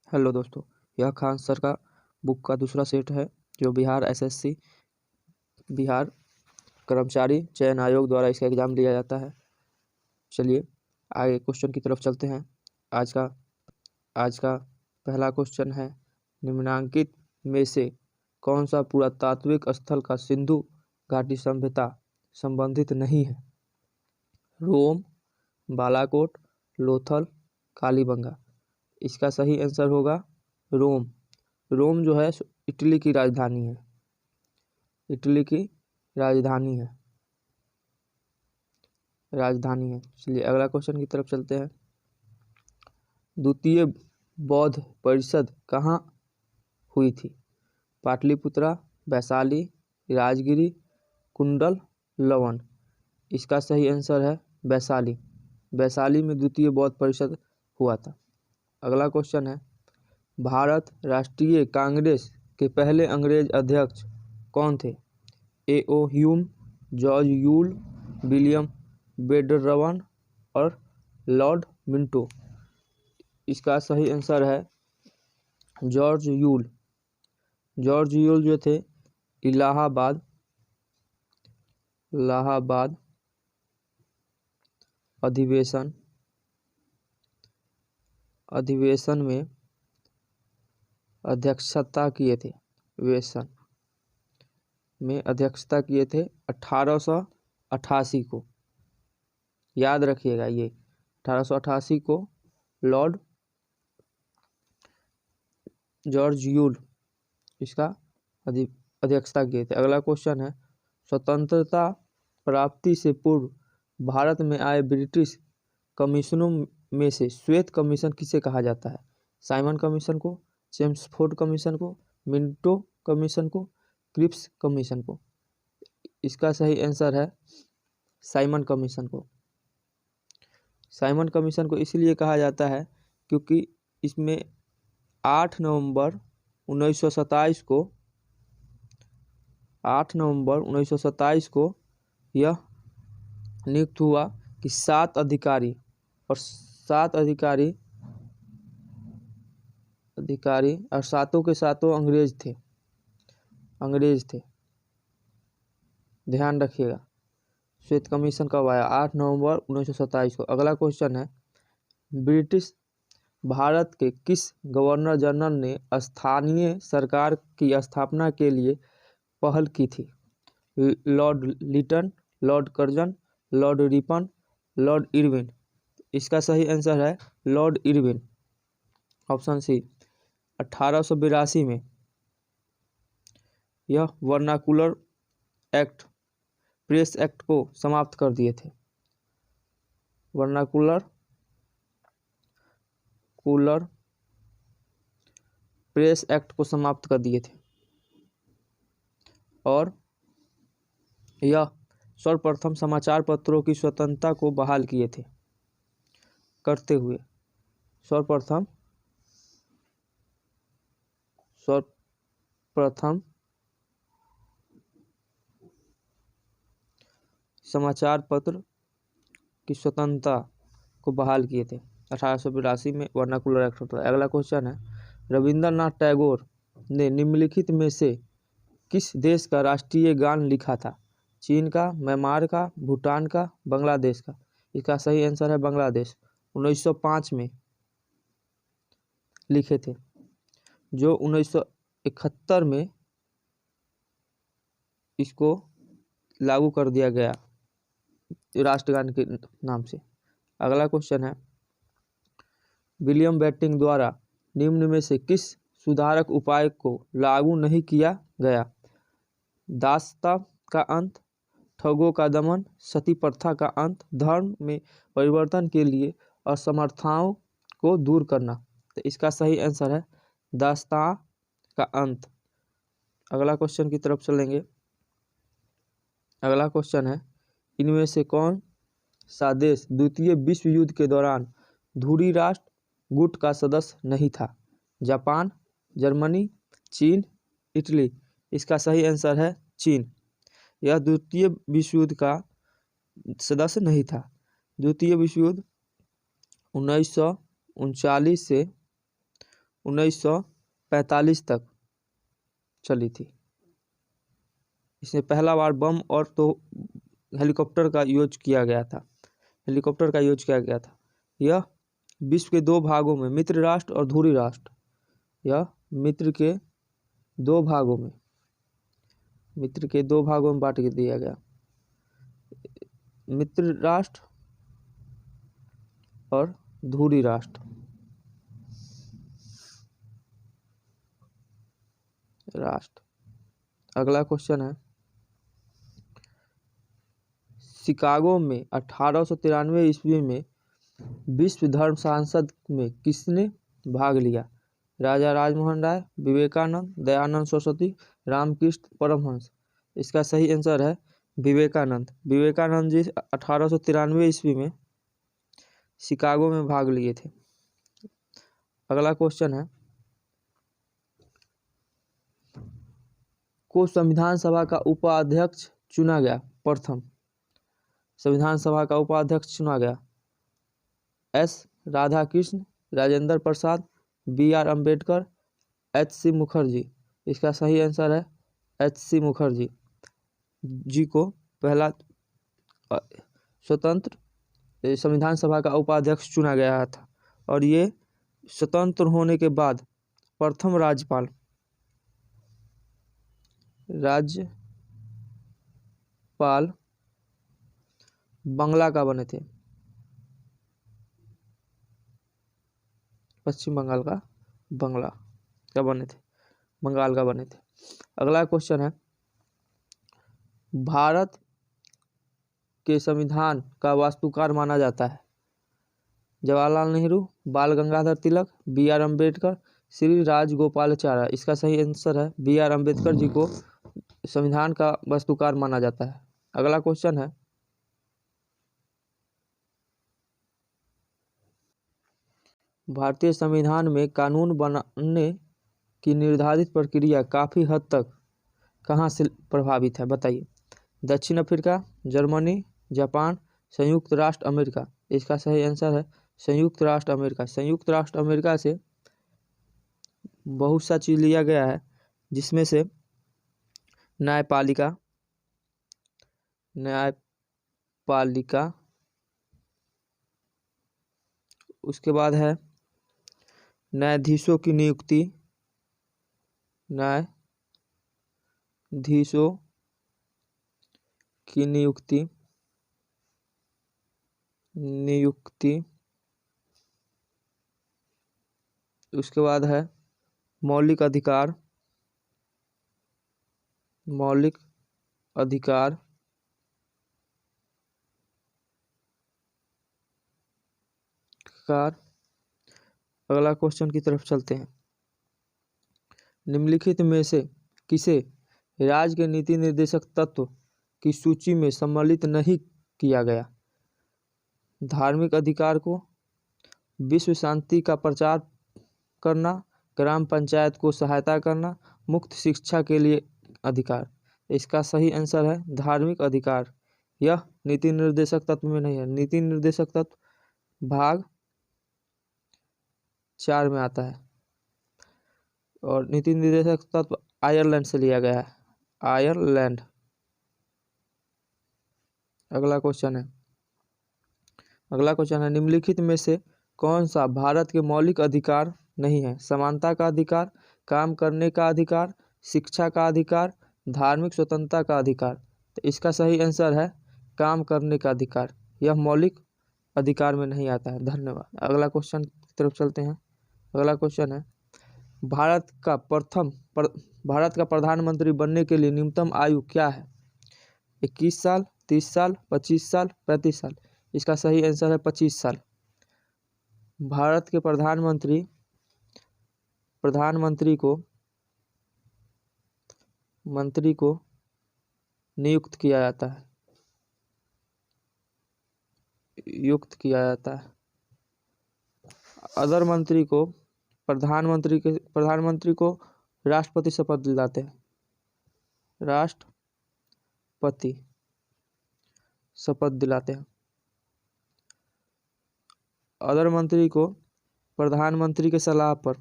Hello दोस्तों, यह Khan sir का बुक का दूसरा सेट है जो बिहार एसएससी बिहार कर्मचारी चयन आयोग द्वारा इसका एग्ज़ाम लिया जाता है। चलिए आगे क्वेश्चन की तरफ चलते हैं। आज का पहला क्वेश्चन है, निम्नांकित में से कौन सा पुरातात्विक स्थल का सिंधु घाटी सभ्यता संबंधित नहीं है? रोम, बालाकोट, लोथल, कालीबंगा। इसका सही आंसर होगा रोम। रोम जो है इटली की राजधानी है। इटली की राजधानी है। चलिए अगला क्वेश्चन की तरफ चलते हैं। द्वितीय बौद्ध परिषद कहाँ हुई थी? पाटलिपुत्रा, वैशाली, राजगिरी, कुंडल, लवन। इसका सही आंसर है वैशाली। वैशाली में द्वितीय बौद्ध परिषद हुआ था। अगला क्वेश्चन है, भारत राष्ट्रीय कांग्रेस के पहले अंग्रेज अध्यक्ष कौन थे? A.O. Hume, George Yule, William बेडरवन और लॉर्ड मिंटो। इसका सही आंसर है जॉर्ज यूल। जॉर्ज यूल जो थे इलाहाबाद अधिवेशन में अध्यक्षता किए थे। 1888 को। याद रखिएगा, ये 1888 को लॉर्ड जॉर्ज यूल इसका अध्यक्षता किए थे। अगला क्वेश्चन है, स्वतंत्रता प्राप्ति से पूर्व भारत में आए ब्रिटिश कमीशनों में से श्वेत कमीशन किसे कहा जाता है? साइमन कमीशन को, चेम्सफोर्ड कमीशन को, मिंटो कमीशन को, क्रिप्स कमीशन को। इसका सही आंसर है साइमन कमीशन को। साइमन कमीशन को इसलिए कहा जाता है क्योंकि इसमें 8 नवंबर 1927 को यह नियुक्त हुआ कि 7 अधिकारी और सातों के सातों अंग्रेज थे। ध्यान रखिएगा, श्वेत कमीशन कब आया? 8 नवंबर 1927 को। अगला क्वेश्चन है, ब्रिटिश भारत के किस गवर्नर जनरल ने स्थानीय सरकार की स्थापना के लिए पहल की थी? Lord Lytton, Lord Curzon, Lord Ripon, Lord Irwin. इसका सही आंसर है लॉर्ड इरविन, ऑप्शन सी। 1882 में यह वर्नाकुलर एक्ट, प्रेस एक्ट को समाप्त कर दिए थे। वर्नाकुलर प्रेस एक्ट को समाप्त कर दिए थे और यह सर्वप्रथम समाचार पत्रों की स्वतंत्रता को बहाल किए थे। करते हुए सर्वप्रथम समाचार पत्र की स्वतंत्रता को बहाल किए थे। 1882 में वर्नाकुलर एक्ट होता है। अगला क्वेश्चन है, रविंद्रनाथ टैगोर ने निम्नलिखित में से किस देश का राष्ट्रीय गान लिखा था? चीन का, म्यांमार का, भूटान का, बांग्लादेश का। इसका सही आंसर है बांग्लादेश। 1905 में लिखे थे, जो 1971 में इसको लागू कर दिया गया राष्ट्रगान के नाम से। अगला क्वेश्चन है, विलियम बेंटिंक द्वारा निम्न में से किस सुधारक उपाय को लागू नहीं किया गया? दासता का अंत, ठगों का दमन, सती प्रथा का अंत, धर्म में परिवर्तन के लिए असमर्थताओं को दूर करना। तो इसका सही आंसर है दासता का अंत। अगला क्वेश्चन की तरफ चलेंगे। अगला क्वेश्चन है, इनमें से कौन सा देश द्वितीय विश्व युद्ध के दौरान धुरी राष्ट्र गुट का सदस्य नहीं था? जापान, जर्मनी, चीन, इटली। इसका सही आंसर है चीन। यह द्वितीय विश्व युद्ध का सदस्य नहीं था। द्वितीय विश्व युद्ध 1939 से 1945 तक चली थी। इसमें पहला बार बम और तो हेलीकॉप्टर का यूज किया गया था। हेलीकॉप्टर का यूज किया गया था। यह विश्व के दो भागों में, मित्र राष्ट्र और धुरी राष्ट्र, यह मित्र के दो भागों में बांट के दिया गया। मित्र राष्ट्र और धुरी राष्ट्र। अगला क्वेश्चन है, शिकागो में 1893 ईस्वी में विश्व धर्म संसद में किसने भाग लिया? राजा राजमोहन राय, विवेकानंद, दयानंद सरस्वती, रामकृष्ण परमहंस। इसका सही आंसर है विवेकानंद। विवेकानंद जी 1893 ईस्वी में शिकागो में भाग लिए थे। अगला क्वेश्चन है, को संविधान सभा का उपाध्यक्ष चुना गया? प्रथम संविधान सभा का उपाध्यक्ष चुना गया S Radhakrishna, Rajendra Prasad, B R Ambedkar, H C Mukherjee. इसका सही आंसर है एच सी मुखर्जी जी को पहला स्वतंत्र संविधान सभा का उपाध्यक्ष चुना गया था, और ये स्वतंत्र होने के बाद प्रथम राज्यपाल बंगला का बने थे, पश्चिम बंगाल का बंगाल का बने थे। अगला क्वेश्चन है, भारत के संविधान का वास्तुकार माना जाता है? जवाहरलाल नेहरू, बाल गंगाधर तिलक, बी आर अम्बेडकर, श्री राजगोपालाचारी। इसका सही आंसर है बी आर अम्बेडकर जी को संविधान का वास्तुकार माना जाता है। अगला क्वेश्चन है, भारतीय संविधान में कानून बनाने की निर्धारित प्रक्रिया काफी हद तक कहाँ से प्रभावित है? बताइए। दक्षिण अफ्रीका, जर्मनी, जापान, संयुक्त राष्ट्र अमेरिका। इसका सही आंसर है संयुक्त राष्ट्र अमेरिका। संयुक्त राष्ट्र अमेरिका से बहुत सा चीज लिया गया है, जिसमें से न्यायपालिका, उसके बाद है न्यायाधीशों की नियुक्ति, उसके बाद है मौलिक अधिकार, अगला क्वेश्चन की तरफ चलते हैं। निम्नलिखित में से किसे राज्य के नीति निर्देशक तत्व की सूची में सम्मिलित नहीं किया गया? धार्मिक अधिकार को, विश्व शांति का प्रचार करना, ग्राम पंचायत को सहायता करना, मुफ्त शिक्षा के लिए अधिकार। इसका सही आंसर है धार्मिक अधिकार। यह नीति निर्देशक तत्व में नहीं है। नीति निर्देशक तत्व भाग 4 में आता है, और नीति निर्देशक तत्व आयरलैंड से लिया गया है, आयरलैंड। अगला क्वेश्चन है, निम्नलिखित में से कौन सा भारत के मौलिक अधिकार नहीं है? समानता का अधिकार, काम करने का अधिकार, शिक्षा का अधिकार, धार्मिक स्वतंत्रता का अधिकार। तो इसका सही आंसर है काम करने का अधिकार। यह मौलिक अधिकार में नहीं आता है। धन्यवाद। अगला क्वेश्चन की तरफ चलते हैं। अगला क्वेश्चन है, भारत का प्रधानमंत्री बनने के लिए न्यूनतम आयु क्या है? 21 साल, 30 साल, 25 साल, 35 साल। इसका सही आंसर है 25 साल। भारत के प्रधानमंत्री को नियुक्त किया जाता है। अदर मंत्री को प्रधानमंत्री को राष्ट्रपति शपथ दिलाते हैं। अदर मंत्री को प्रधानमंत्री के सलाह पर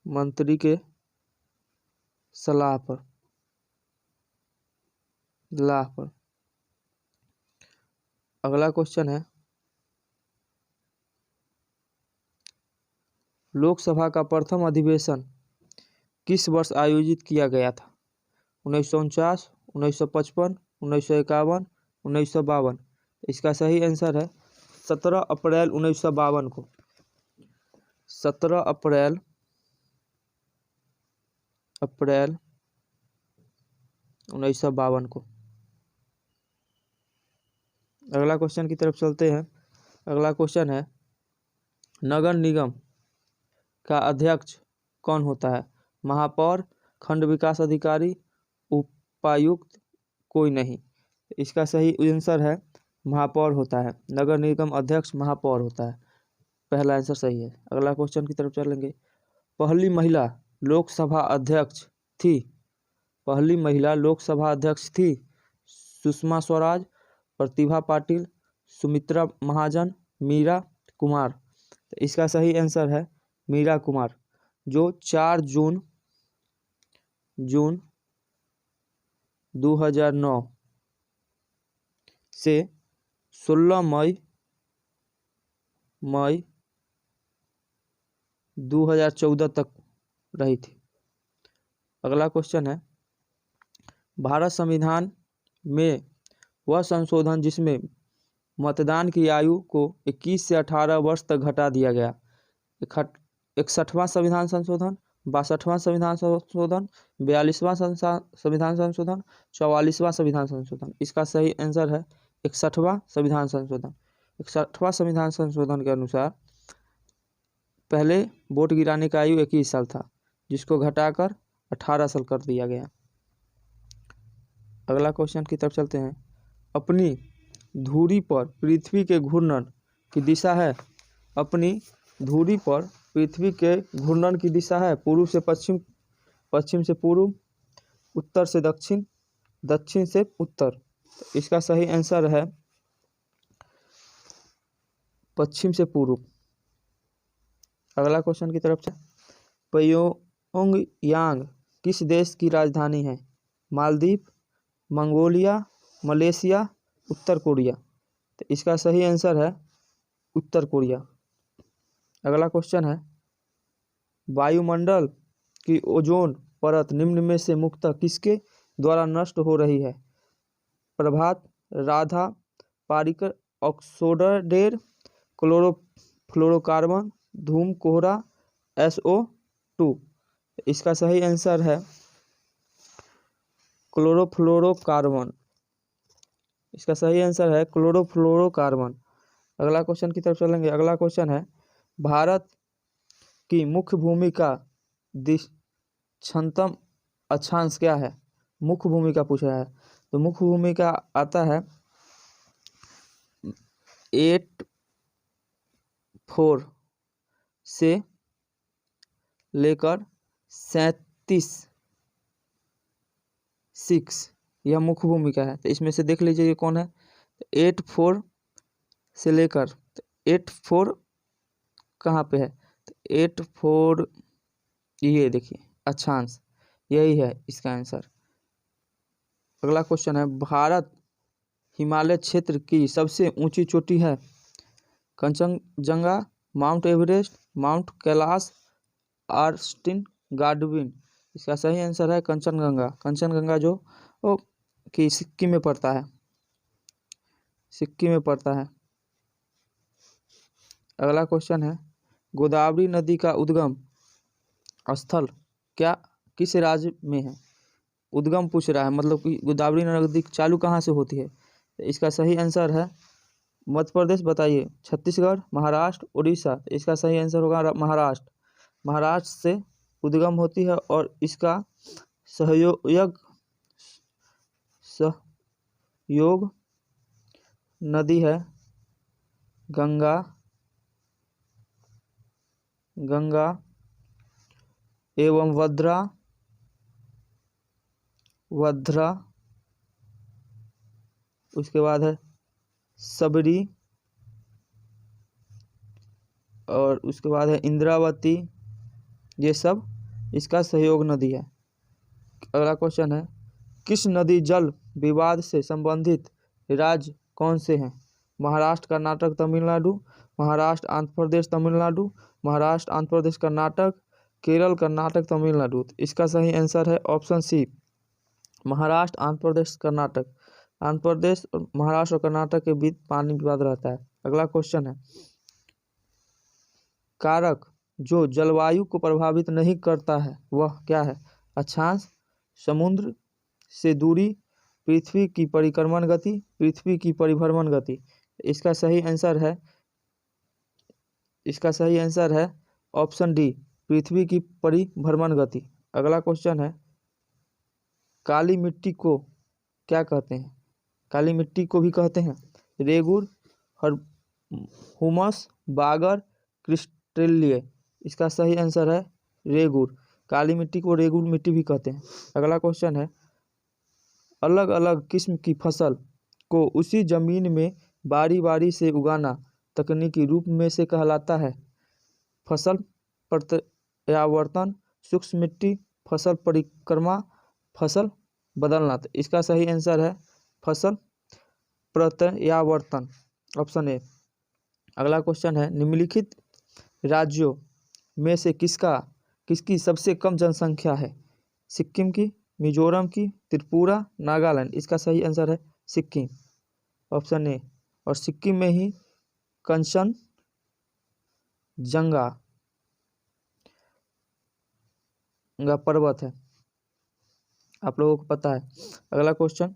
मंत्री के सलाह पर, लाह पर। अगला क्वेश्चन है, लोकसभा का प्रथम अधिवेशन किस वर्ष आयोजित किया गया था? 1949, 1955, 1951, 1952। इसका सही आंसर है 17 अप्रैल 1952 को। 17 अप्रैल 1952 को। अगला क्वेश्चन की तरफ चलते हैं। अगला क्वेश्चन है, नगर निगम का अध्यक्ष कौन होता है? महापौर, खंड विकास अधिकारी, उपायुक्त, कोई नहीं। इसका सही आंसर है महापौर होता है। नगर निगम अध्यक्ष महापौर होता है। पहला आंसर सही है। अगला क्वेश्चन की तरफ चलेंगे। पहली महिला लोकसभा अध्यक्ष थी। पहली महिला लोकसभा अध्यक्ष थी सुषमा स्वराज, प्रतिभा पाटिल, सुमित्रा महाजन, मीरा कुमार। तो इसका सही आंसर है मीरा कुमार, जो 4 जून 2009 से 16 मई 2014 तक रही थी। अगला क्वेश्चन है, भारत संविधान में वह संशोधन जिसमें मतदान की आयु को 21 से 18 वर्ष तक घटा दिया गया। 61वां संविधान संशोधन, 62वां संविधान संशोधन, 42वां संविधान संशोधन, 44वां संविधान संशोधन। इसका सही आंसर है 61वां संविधान संशोधन। 61वां संविधान संशोधन के अनुसार पहले वोट गिराने का आयु 21 साल था, जिसको घटाकर 18 साल कर दिया गया। अगला क्वेश्चन की तरफ चलते हैं। अपनी धुरी पर पृथ्वी के घूर्णन की दिशा है। अपनी धुरी पर पृथ्वी के घूर्णन की दिशा है पूर्व से पश्चिम, पश्चिम से पूर्व, उत्तर से दक्षिण, दक्षिण से उत्तर। इसका सही आंसर है पश्चिम से पूर्व। अगला क्वेश्चन की तरफ से, प्योंगयांग किस देश की राजधानी है? मालदीव, मंगोलिया, मलेशिया, उत्तर कोरिया। तो इसका सही आंसर है उत्तर कोरिया। अगला क्वेश्चन है, वायुमंडल की ओजोन परत निम्न में से मुख्यतः किसके द्वारा नष्ट हो रही है? प्रभात, राधा, पारिकर, ऑक्सोडेर, क्लोरोफ्लोरोकार्बन, धूम, कोहरा, SO2। इसका सही आंसर है क्लोरोफ्लोरोकार्बन। इसका सही आंसर है क्लोरोफ्लोरोकार्बन। अगला क्वेश्चन की तरफ चलेंगे। अगला क्वेश्चन है, भारत की मुख्य भूमि का क्षमतम अक्षांश क्या है? मुख्य भूमि का पूछा है, तो मुख्य भूमि का आता है 84 से लेकर 37.6, यह मुख्य भूमिका है। तो इसमें से देख लीजिए ये कौन है। 84 से लेकर 84 कहाँ पे है? तो 84 ये देखिए अक्षांश, यही है इसका आंसर। अगला क्वेश्चन है, भारत हिमालय क्षेत्र की सबसे ऊंची चोटी है? Kanchenjunga, Mount Everest, Mount Kailash, Austen Godwin. इसका सही आंसर है कंचनजंगा। कंचनजंगा जो कि सिक्किम में पड़ता है, सिक्किम में पड़ता है। अगला क्वेश्चन है, गोदावरी नदी का उद्गम स्थल क्या किस राज्य में है? उद्गम पूछ रहा है, मतलब कि गोदावरी नदी चालू कहाँ से होती है? तो इसका सही आंसर है मध्य प्रदेश। बताइए, छत्तीसगढ़, महाराष्ट्र, उड़ीसा। इसका सही आंसर होगा महाराष्ट्र। महाराष्ट्र से उद्गम होती है और इसका सहयोग नदी है गंगा एवं वध्रा, उसके बाद है सबरी, और उसके बाद है इंद्रावती। ये सब इसका सहयोग नदी है। अगला क्वेश्चन है, किस नदी जल विवाद से संबंधित राज्य कौन से हैं? महाराष्ट्र, कर्नाटक, तमिलनाडु, महाराष्ट्र, आंध्र प्रदेश, तमिलनाडु, महाराष्ट्र, आंध्र प्रदेश, कर्नाटक, केरल, कर्नाटक, तमिलनाडु। इसका सही आंसर है ऑप्शन सी, महाराष्ट्र, आंध्र प्रदेश, कर्नाटक। आंध्र प्रदेश और महाराष्ट्र और कर्नाटक के बीच पानी विवाद रहता है। अगला क्वेश्चन है, कारक जो जलवायु को प्रभावित नहीं करता है वह क्या है? अक्षांश, समुद्र से दूरी, पृथ्वी की परिक्रमण गति, पृथ्वी की परिभ्रमण गति। इसका सही आंसर है ऑप्शन डी, पृथ्वी की परिभ्रमण गति। अगला क्वेश्चन है, काली मिट्टी को क्या कहते हैं? काली मिट्टी को भी कहते हैं रेगुर, हुमस, बागर, क्रिस्टलीय। इसका सही आंसर है रेगुर। काली मिट्टी को रेगुर मिट्टी भी कहते हैं। अगला क्वेश्चन है, अलग अलग किस्म की फसल को उसी जमीन में बारी बारी से उगाना तकनीकी रूप में से कहलाता है? फसल प्रत्यावर्तन, सूक्ष्म मिट्टी, फसल परिक्रमा, फसल बदलना। तो इसका सही आंसर है फसल प्रत्यावर्तन, ऑप्शन ए। अगला क्वेश्चन है, निम्नलिखित राज्यों में से किसकी सबसे कम जनसंख्या है? सिक्किम की, मिजोरम की, त्रिपुरा, नागालैंड। इसका सही आंसर है सिक्किम, ऑप्शन ए। और सिक्किम में ही कंचनजंगा पर्वत है, आप लोगों को पता है। अगला क्वेश्चन,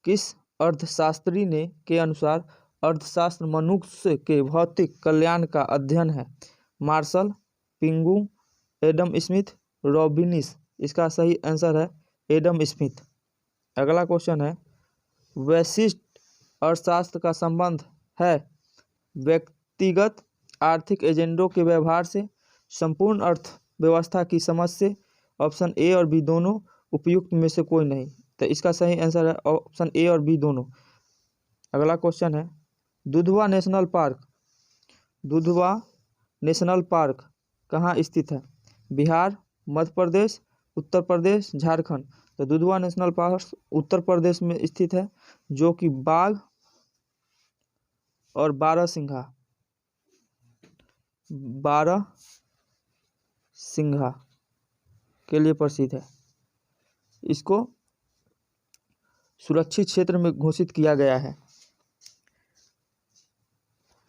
किस अर्थशास्त्री ने के अनुसार अर्थशास्त्र मनुष्य के भौतिक कल्याण का अध्ययन है? Marshall, Pigou, Adam Smith, Robbins. इसका सही आंसर है एडम स्मिथ। अगला क्वेश्चन है, वैशिष्ट अर्थशास्त्र का संबंध है व्यक्तिगत आर्थिक एजेंडों के व्यवहार से, संपूर्ण अर्थव्यवस्था की समझ से। ऑप्शन ए और बी दोनों, उपयुक्त में से कोई नहीं। तो इसका सही आंसर है ऑप्शन ए और बी दोनों। अगला क्वेश्चन है, दुधवा नेशनल पार्क कहाँ स्थित है? बिहार, मध्य प्रदेश, उत्तर प्रदेश, झारखंड। तो दुधवा नेशनल पार्क उत्तर प्रदेश में स्थित है, जो कि बाघ और बारहसिंघा के लिए प्रसिद्ध है। इसको सुरक्षित क्षेत्र में घोषित किया गया है।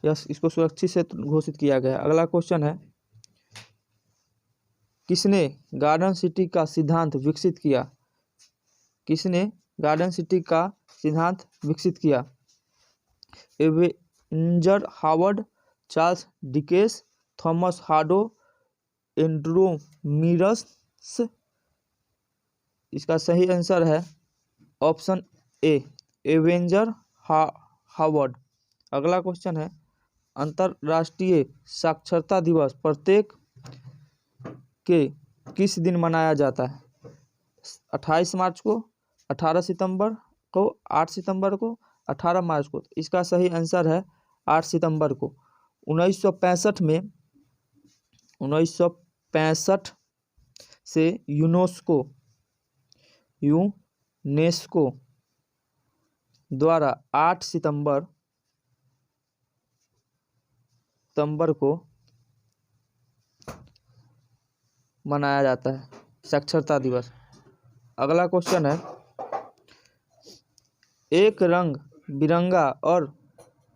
इसको सुरक्षित क्षेत्र घोषित किया गया है। अगला क्वेश्चन है, किसने गार्डन सिटी का सिद्धांत विकसित किया? किसने गार्डन सिटी का सिद्धांत विकसित किया? Ebenezer Howard, Charles Dickens, Thomas Hardy, एंड्रोमिरस। इसका सही आंसर है ऑप्शन ए, एवेंजर हावर्ड। अगला क्वेश्चन है, अंतर्राष्ट्रीय साक्षरता दिवस प्रत्येक के किस दिन मनाया जाता है? 28 मार्च को, 18 सितंबर को, 8 सितंबर को, 18 मार्च को। इसका सही आंसर है 8 सितंबर को। 1965 से यूनेस्को द्वारा 8 सितंबर को मनाया जाता है साक्षरता दिवस। अगला क्वेश्चन है, एक रंग बिरंगा और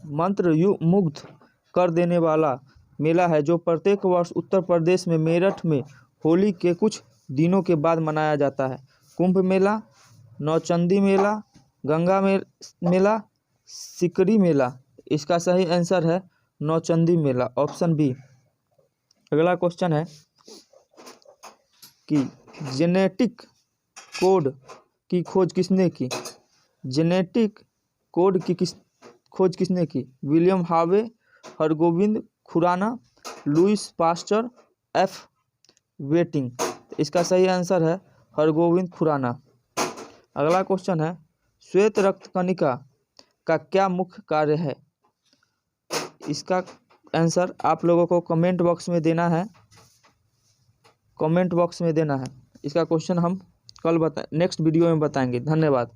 मंत्र मुग्ध कर देने वाला मेला है जो प्रत्येक वर्ष उत्तर प्रदेश में मेरठ में होली के कुछ दिनों के बाद मनाया जाता है? कुंभ मेला, नौचंदी मेला, गंगा मेला, सिकरी मेला। इसका सही आंसर है नौचंदी मेला, ऑप्शन बी। अगला क्वेश्चन है कि जेनेटिक कोड की खोज किसने की? जेनेटिक कोड की खोज किसने की? William Harvey, Hargobind Khorana, Louis Pasteur, F वेटिंग। इसका सही आंसर है हरगोविंद खुराना। अगला क्वेश्चन है, श्वेत रक्त कणिका का क्या मुख्य कार्य है? इसका आंसर आप लोगों को कमेंट बॉक्स में देना है। कमेंट बॉक्स में देना है। इसका क्वेश्चन हम कल नेक्स्ट वीडियो में बताएंगे। धन्यवाद।